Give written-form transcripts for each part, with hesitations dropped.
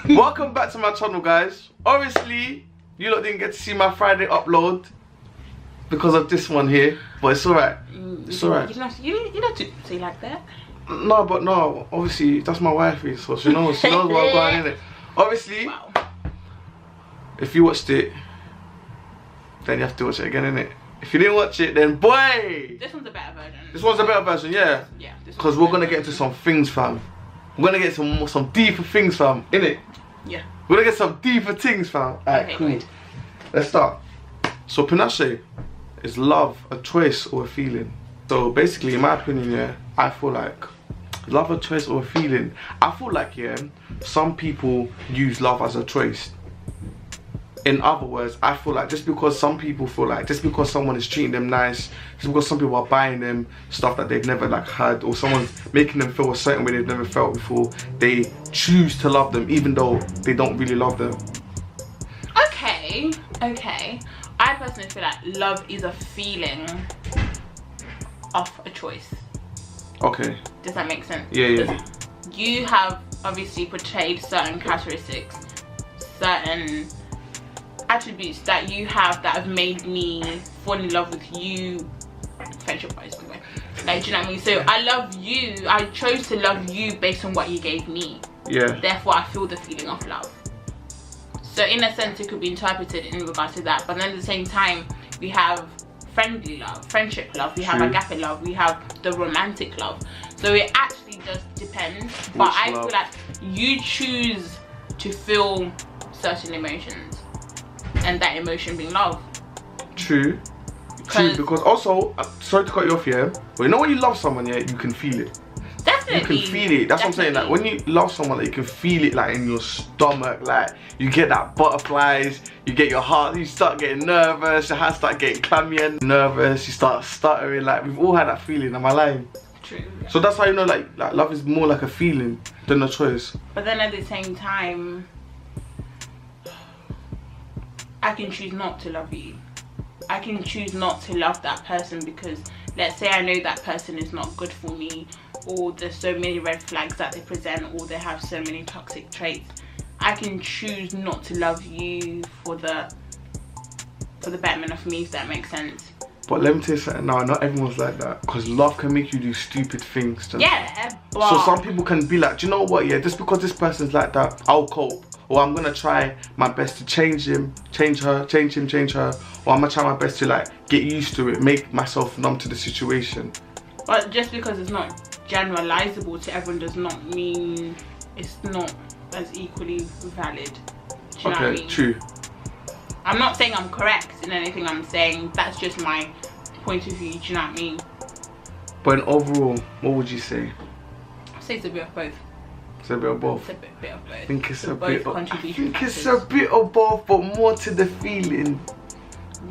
Welcome back to my channel, guys. Obviously, you lot didn't get to see my Friday upload because of this one here, but it's alright. It's alright. You don't have to say like that. No, but no, obviously, that's my wifey, so she knows what I'm going in it. Obviously, Wow. If you watched it, then you have to watch it again, innit? If you didn't watch it, then boy! This one's a better version. This one's a better version, yeah. Yeah. Because we're gonna get into some things, fam. We're gonna get some deeper things, fam, innit? Yeah. We're gonna get some deeper things, fam. Alright, Okay, cool. good. Let's start. So Panache, is love a choice or a feeling? So basically, in my opinion, yeah, I feel like love a choice or a feeling. I feel like, yeah, some people use love as a choice. In other words, I feel like just because some people feel like, just because someone is treating them nice, just because some people are buying them stuff that they've never like had, or someone's making them feel a certain way they've never felt before, they choose to love them even though they don't really love them. Okay. I personally feel like love is a feeling of a choice. Okay. Does that make sense? Yeah. You have obviously portrayed certain characteristics, certain attributes that you have that have made me fall in love with you, friendship wise, by the way. Like, do you know what I mean? So I love you. I chose to love you based on what you gave me. Yeah. Therefore, I feel the feeling of love. So in a sense, it could be interpreted in regards to that. But then at the same time, we have friendly love, friendship love, we have agape love, we have the romantic love. So it actually does depend. But I feel like you choose to feel certain emotions, and that emotion being love. True, because also, sorry to cut you off here, but you know when you love someone, yeah, you can feel it. Definitely. You can feel it. That's what I'm saying. Like when you love someone, like, you can feel it like in your stomach. Like you get that butterflies. You get your heart. You start getting nervous. Your hands start getting clammy and nervous. You start stuttering. Like we've all had that feeling. Am I lying? True. So that's how you know, like love is more like a feeling than a choice. But then at the same time, I can choose not to love you. I can choose not to love that person because let's say I know that person is not good for me, or there's so many red flags that they present, or they have so many toxic traits. I can choose not to love you for the betterment of me, if that makes sense. But let me tell you something now, not everyone's like that, because love can make you do stupid things. Yeah, but so some people can be like, do you know what, yeah, just because this person's like that, I'll cope. Or I'm gonna try my best to change him, change her. Or I'm gonna try my best to like get used to it, make myself numb to the situation. But just because it's not generalizable to everyone does not mean it's not as equally valid. Do you know what I mean? True. I'm not saying I'm correct in anything I'm saying, that's just my point of view, do you know what I mean? But in overall, what would you say? I'd say it's a bit of both. It's a bit of both. It's a bit of both. I think it's So a bit of, contribution it's a bit of both, but more to the feeling.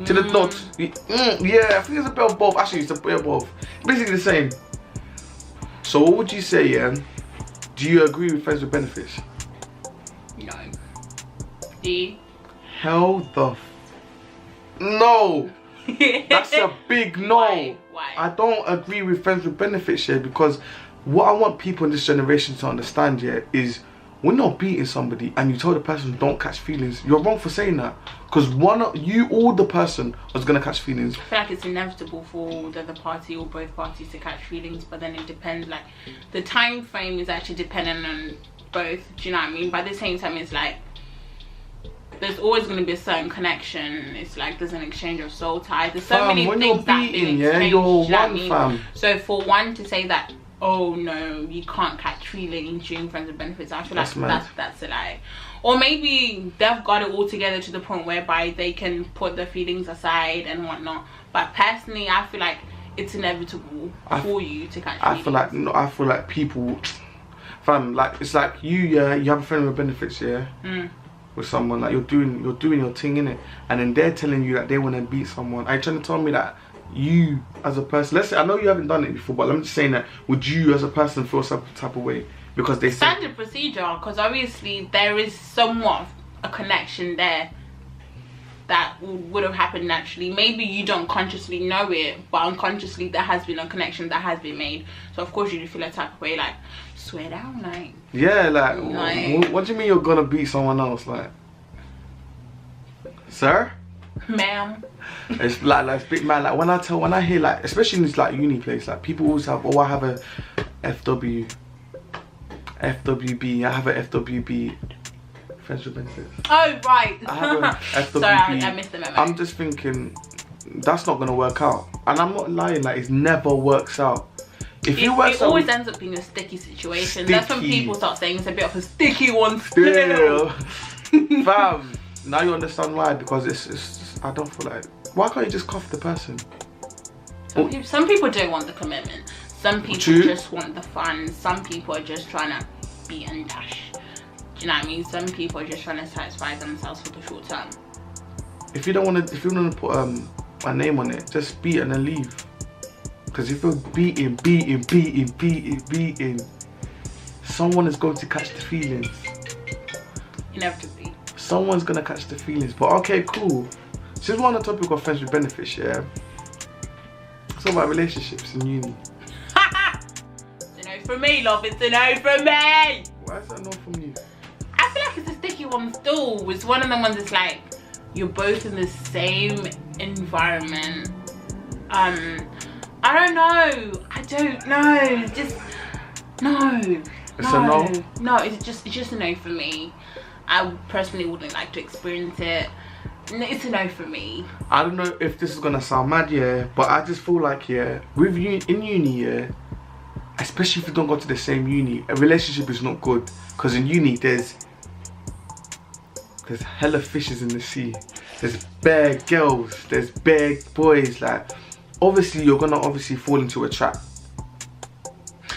To the not. Yeah, I think it's a bit of both. Actually, it's a bit of both. Basically the same. So what would you say, yeah? Do you agree with friends with benefits? No. Hell the no. That's a big no. Why? I don't agree with friends with benefits here, because what I want people in this generation to understand here is we're not beating somebody and you tell the person don't catch feelings. You're wrong for saying that, because you or the person is gonna catch feelings. I feel like it's inevitable for the other party or both parties to catch feelings, but then it depends, like the time frame is actually dependent on both, do you know what I mean? But at the same time, it's like there's always going to be a certain connection. It's like there's an exchange of soul ties. There's so many things that being exchanged, you're do you know what I one, mean? fam. So for one to say that, oh no, you can't catch feelings during friends with benefits, I feel like that's a lie. Or maybe they've got it all together to the point whereby they can put their feelings aside and whatnot. But personally, I feel like it's inevitable for you to catch feelings. I feel like people, fam, like it's like you have a friend with benefits, yeah. With someone, like you're doing your thing, innit? And then they're telling you that they want to beat someone. Are you trying to tell me that you as a person, let's say, I know you haven't done it before, but I'm just saying that, would you as a person feel some type of way because they standard procedure? Because obviously there is somewhat a connection there. that would have happened naturally. Maybe you don't consciously know it, but unconsciously there has been a connection that has been made. So of course you feel a type of way, like, swear down, like. Yeah, like what do you mean you're gonna beat someone else, like? Sir? Ma'am. It's like big man, like when I hear, like, especially in this like uni place, like people always have, oh, I have a FWB, I have a FWB, friends with benefits. Oh right. I have a FWB. Sorry, I missed the memo. I'm just thinking that's not gonna work out, and I'm not lying, like it never works out. It always ends up being a sticky situation. That's when people start saying it's a bit of a sticky one still. Fam, now you understand why, because it's I don't feel like, why can't you just cuff the person? Some people don't want the commitment. Some people just want the fun. Some people are just trying to be and dash. Do you know what I mean? Some people are just trying to satisfy themselves for the short term. If you don't want to put my name on it, just beat and then leave. Because if you're beating, someone is going to catch the feelings. Inevitably. Someone's gonna catch the feelings. But okay, cool. Since we're on the topic of friends with benefits, yeah. It's all about relationships in uni. It's a no from me, love. It's a no from me. Why is that no from you? I feel like it's a sticky one still. It's one of the ones that's like, you're both in the same environment. I don't know. It's just no. It's a no? No, it's just a no for me. I personally wouldn't like to experience it. It's a no for me. I don't know if this is gonna sound mad, yeah, but I just feel like, yeah, with you in uni, yeah, especially if you don't go to the same uni, a relationship is not good. Because in uni there's hella fishes in the sea. There's bare girls, there's bare boys. Like, obviously you're gonna fall into a trap.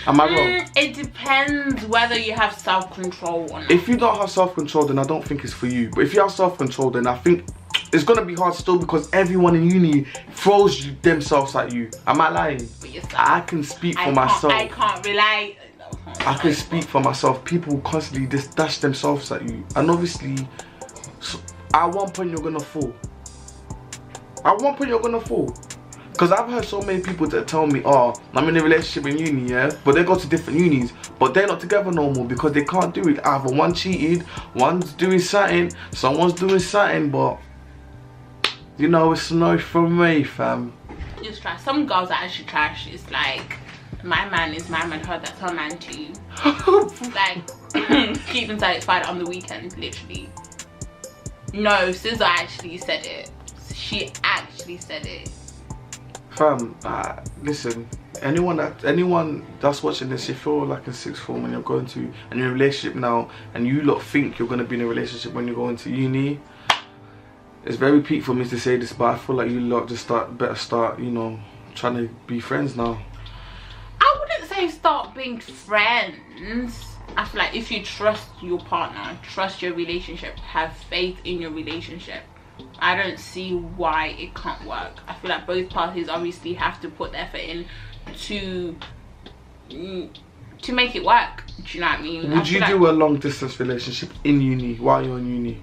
Am I wrong? It depends whether you have self-control or not. If you don't have self-control, then I don't think it's for you. But if you have self-control, then I think it's gonna be hard still, because everyone in uni throws themselves at you. Am I lying? I can speak for myself. I can't relate. I can speak for myself. People constantly just dash themselves at you, and obviously, at one point you're gonna fall. At one point you're gonna fall. Because I've heard so many people that tell me, oh, I'm in a relationship in uni, yeah, but they go to different unis, but they're not together no more because they can't do it. Either one cheated, one's doing something, someone's doing something, but you know, it's no from me, fam. It's trash. Some girls are actually trash. It's like, my man is my man, her, that's her man too. Like, keep them satisfied on the weekend, literally. No, SZA actually said it. She actually said it. Fam, listen, anyone that's watching this, if you're like in sixth form and you're going to, and you're in a relationship now, and you lot think you're going to be in a relationship when you're going to uni, it's very peak for me to say this, but I feel like you lot just better start, you know, trying to be friends now. I wouldn't say start being friends. I feel like if you trust your partner, trust your relationship, have faith in your relationship, I don't see why it can't work. I feel like both parties obviously have to put the effort in to make it work. Do you know what I mean? Would you do a long distance relationship in uni while you're in uni?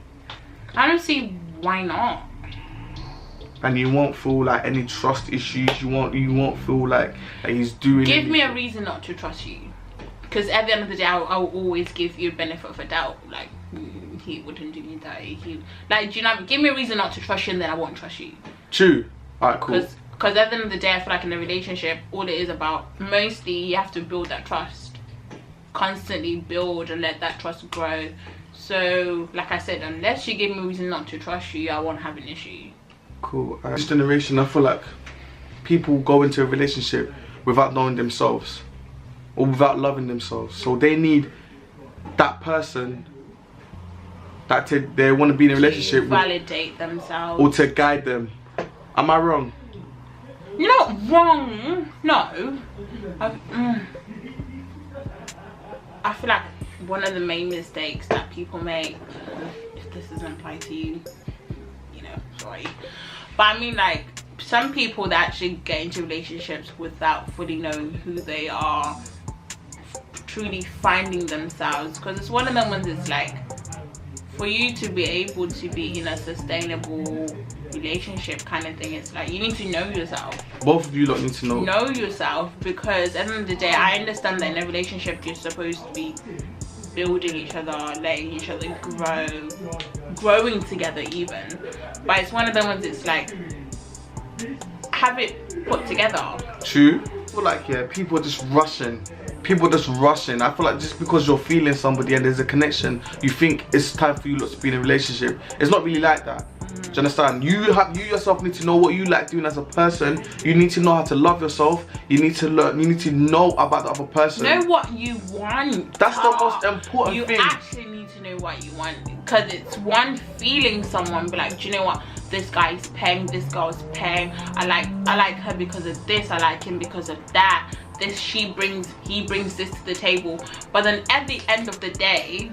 I don't see why not. And you won't feel like any trust issues. You won't feel like he's doing. Give me a reason not to trust you. Because at the end of the day, I'll always give you a benefit of a doubt. Like, he wouldn't do me that. Like, do you know what I mean? Give me a reason not to trust you, and then I won't trust you. True. Alright, cool. Because at the end of the day, I feel like in a relationship, all it is about, mostly, you have to build that trust. Constantly build and let that trust grow. So, like I said, unless you give me a reason not to trust you, I won't have an issue. Cool. This generation, I feel like people go into a relationship without knowing themselves. Or without loving themselves. So they need that person that they want to be in a relationship with, validate themselves, or to guide them. Am I wrong? You're not wrong. No. I feel like one of the main mistakes that people make, if this doesn't apply to you, you know, sorry. But I mean, like, some people that actually get into relationships without fully knowing who they are, truly finding themselves, because it's one of them ones that's like, for you to be able to be in a sustainable relationship kind of thing, it's like you need to know yourself. Both of you lot need to know yourself, because at the end of the day, I understand that in a relationship you're supposed to be building each other, letting each other grow, growing together even, but it's one of them ones, it's like, have it put together. True. I feel like, yeah, people are just rushing. I feel like just because you're feeling somebody and there's a connection, you think it's time for you lot to be in a relationship. It's not really like that. Do you understand? You yourself need to know what you like doing as a person. You need to know how to love yourself. You need to learn. You need to know about the other person. Know what you want. That's the most important thing. You actually need to know what you want, because it's one feeling someone, be like, do you know what? This guy's paying. This girl's paying. I like her because of this. I like him because of that. He brings this to the table. But then at the end of the day,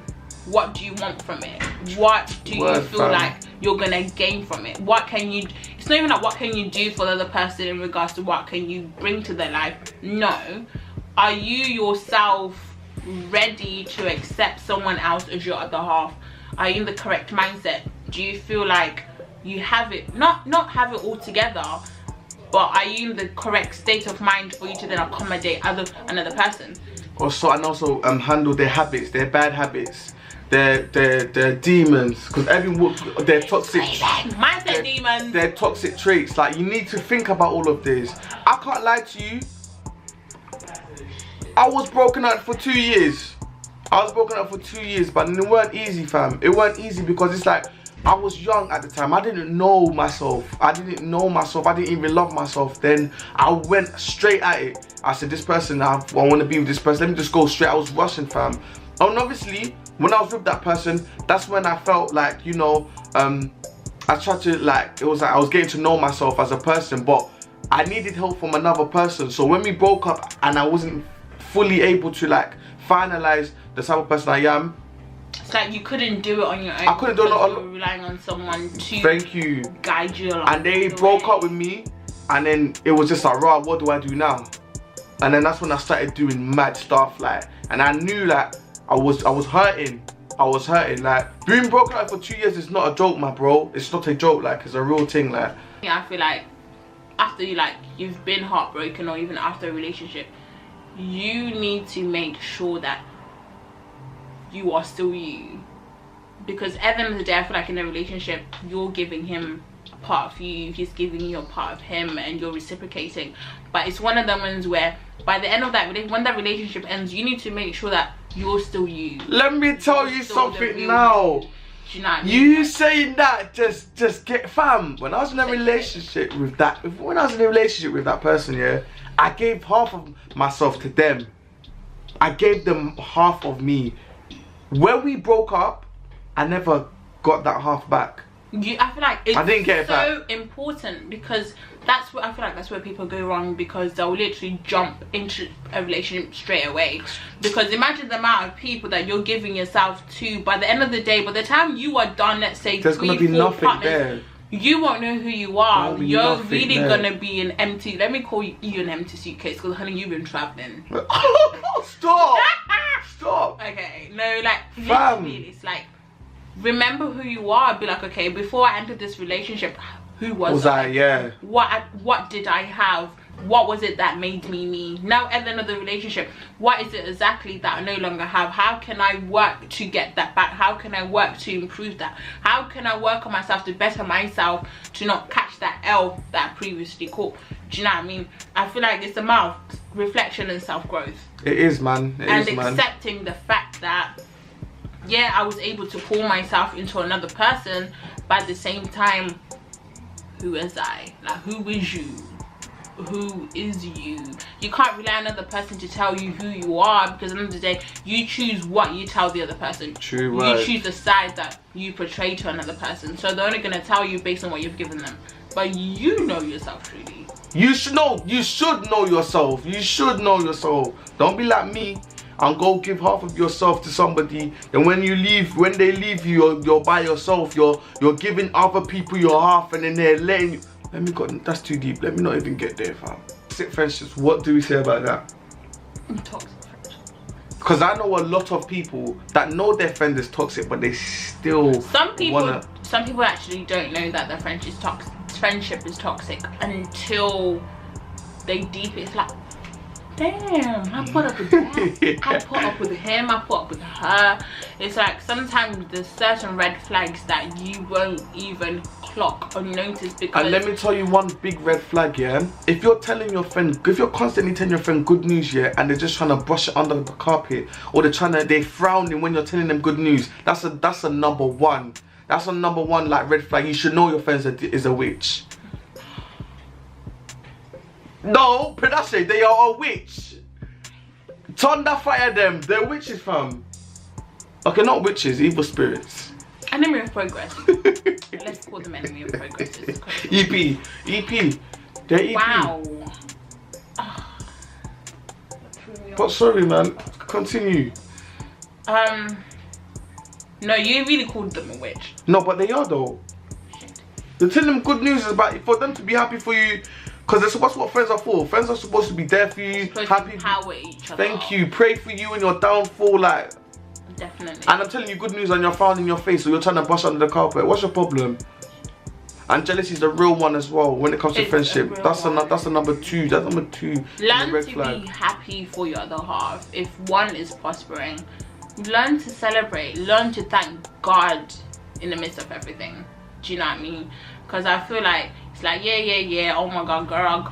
what do you want from it? What do you feel like you're gonna gain from it? What can you, it's not even like what can you do for the other person in regards to what can you bring to their life. No, are you yourself ready to accept someone else as your other half? Are you in the correct mindset? Do you feel like you have it, not have it all together, but are you in the correct state of mind for you to then accommodate another person? Also handle their habits, their bad habits, their demons, because everyone, their toxic mindset demons, their toxic traits. Like, you need to think about all of this. I can't lie to you, I was broken up for 2 years. But it weren't easy, fam. It weren't easy because it's like, I was young at the time. I didn't know myself. I didn't even love myself. Then I went straight at it. I said, this person, I want to be with this person. Let me just go straight. I was rushing, fam. And obviously, when I was with that person, that's when I felt like, you know, I tried to, like, it was like I was getting to know myself as a person, but I needed help from another person. So when we broke up and I wasn't fully able to, like, finalize the type of person I am, it's like you couldn't do it on your own. I couldn't do it on. You were relying on someone to guide you along. And they broke up with me, and then it was just like, right, what do I do now? And then that's when I started doing mad stuff, like, and I knew like I was hurting. Like, being broken up for 2 years is not a joke, my bro. It's not a joke. Like, it's a real thing. Like, yeah, I feel like after you've been heartbroken, or even after a relationship, you need to make sure that you are still you, because at the end of the day, I feel like in a relationship, you're giving him a part of you, he's giving you a part of him, and you're reciprocating. But it's one of the ones where by the end of that, when that relationship ends, you need to make sure that you're still you. Let me tell you something now. Do you know what I mean? You saying that just get, fam. When I was in a relationship with that, person, yeah, I gave half of myself to them. I gave them half of me. When we broke up, I never got that half back. I feel like it's I didn't get it so back. important, because that's what I feel like, that's where people go wrong, because they'll literally jump into a relationship straight away. Because imagine the amount of people that you're giving yourself to. By the end of the day, by the time you are done, let's say there's gonna be nothing partners, there. You won't know who you are. You're really there. gonna be an empty, let me call you an empty suitcase, because honey, you've been traveling. Stop. Stop. Okay, no, like, literally, it's like, remember who you are. Be like, okay, before I entered this relationship, who was I? Yeah. What did I have? What was it that made me me? Now at the end of the relationship, what is it exactly that I no longer have? How can I work to get that back? How can I work to improve that? How can I work on myself to better myself, to not catch that L that I previously caught? Do you know what I mean? I feel like it's about reflection and self-growth. It is, man. And accepting the fact that, yeah, I was able to pull myself into another person, but at the same time, who is I? Like, who is you? Who is you? You can't rely on another person to tell you who you are, because at the end of the day, you choose what you tell the other person. True word. You choose the side that you portray to another person, so they're only going to tell you based on what you've given them. But you know yourself truly. You should know yourself. Don't be like me and go give half of yourself to somebody, and when they leave you, you're by yourself. You're giving other people your half, and then they're letting you. That's too deep. Let me not even get there, fam. Toxic friendships. What do we say about that? Toxic friendships. Because I know a lot of people that know their friend is toxic, but they still some people actually don't know that their friendship is toxic until they deep it. It's like, damn, I put up with that. I put up with him, I put up with her. It's like sometimes there's certain red flags that you won't even clock or notice because... And let me tell you one big red flag, yeah? If you're constantly telling your friend good news, yeah, and they're just trying to brush it under the carpet, or they're frowning when you're telling them good news, that's a number one. That's a number one like red flag. You should know your friend is a witch. No, Pinache, they are a witch. Thunder fire them. They're witches, fam. Okay, not witches, evil spirits. Enemy of progress. Let's call them enemy of progress. EP. They're EP. Wow. But sorry, man. Continue. No, you really called them a witch. No, but they are though. You're telling them good news is about for them to be happy for you. Because that's what friends are for. Friends are supposed to be there for you, happy. Power each other. Thank you. Pray for you in your downfall, like. Definitely. And I'm telling you good news and you're frowning in your face, so you're trying to brush under the carpet. What's your problem? And jealousy is the real one as well when it comes to friendship. That's a number two. That's number two. Learn to be happy for your other half. If one is prospering, learn to celebrate. Learn to thank God in the midst of everything. Do you know what I mean? Because I feel like it's like, yeah, oh my God, girl,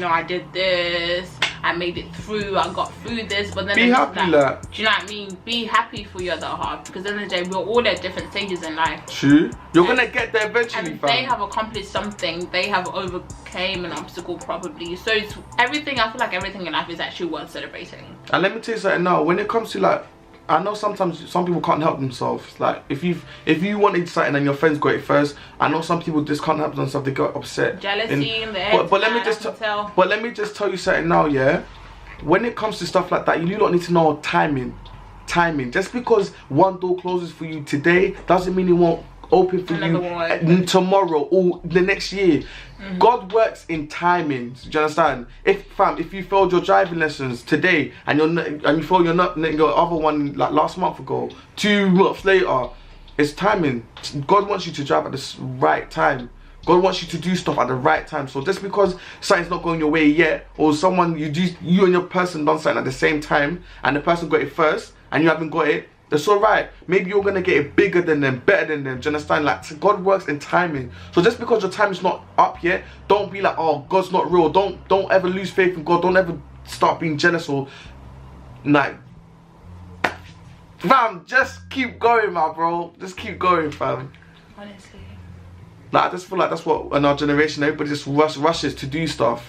I did this, I made it through, I got through this, but then be happy, like, do you know what I mean? Be happy for your other half, because at the end of the day, we're all at different stages in life. True. You're gonna get there eventually, and they have accomplished something, they have overcame an obstacle probably. So it's everything, I feel like everything in life is actually worth celebrating. And let me tell you something now, when it comes to like, I know sometimes some people can't help themselves. Like if you wanted something and your friends got it first, I know some people just can't help themselves. They get upset. Jealousy in the head. But let me just tell you something now, yeah. When it comes to stuff like that, you don't need to know timing. Just because one door closes for you today doesn't mean it won't open for you tomorrow or the next year. God works in timing. Do you understand? If you failed your driving lessons today and you failed your other one like last month ago, 2 months later, it's timing. God wants you to drive at the right time. God wants you to do stuff at the right time. So just because something's not going your way yet, or you and your person done something at the same time, and the person got it first and you haven't got it, it's alright. Maybe you're gonna get it bigger than them, better than them. Do you understand? Like God works in timing. So just because your time is not up yet, don't be like, oh, God's not real. Don't ever lose faith in God. Don't ever start being jealous or like, fam. Just keep going, my bro. Just keep going, fam. Honestly. Like I just feel like that's what in our generation everybody just rushes to do stuff.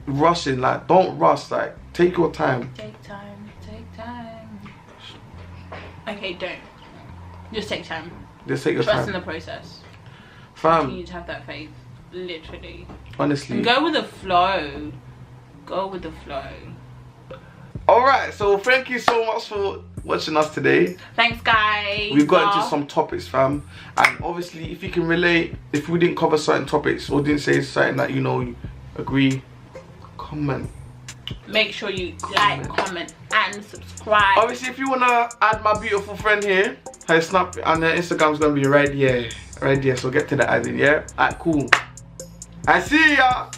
Rushing, like don't rush. Like take your time. Take time. Okay, don't. Just take time. Just take your time. Trust in the process. Fam. Continue to have that faith. Literally. Honestly. And go with the flow. Go with the flow. Alright, so thank you so much for watching us today. Thanks, guys. We've got into some topics, fam. And obviously, if you can relate, if we didn't cover certain topics or didn't say something that you agree, comment. Make sure you like, comment, and subscribe. Obviously, if you wanna add my beautiful friend here, her Snap and her Instagram's gonna be right here. So get to the adding, yeah? Alright, cool. I see ya.